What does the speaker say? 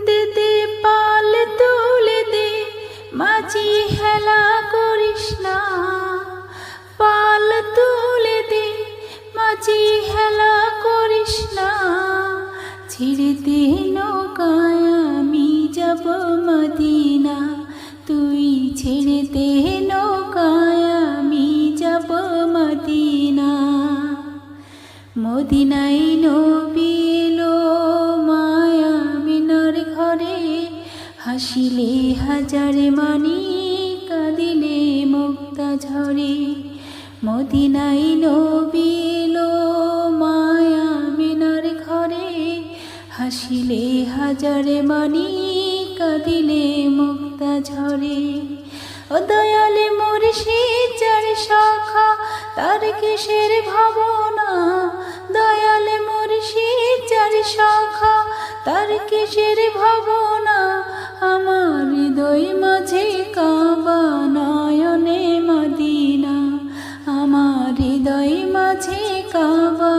দে দে পাল তুলে দে, মাঝি হেলা করিস না। পাল তুলে দে, মাঝি হেলা করিস না। ছেড়ে দে নৌকায় আমি যাব মদিনা, তুই ছেড়ে দে নৌকায় আমি যাব মদিনা। মদিনায় নবী এলো মায়া মিনার ঘরে, হাসিলে হাজারে মানি কাঁদিলে মুক্তা ঝরে। মদিনায় নবী এলো মায়া মিনার ঘরে, হাসিলে হাজারে মানি কাঁদিলে মুক্তা ঝরে। ও দয়ালে মুর্শিদ যার শাখা, তার কিসের ভাবনা। দয়ালে মুর্শিদ যার শাখা, তার কিসের ভাবনা। আমার হৃদয় মাঝে কাবা, নয়নে মদিনা। আমার হৃদয় মাঝে কাবা।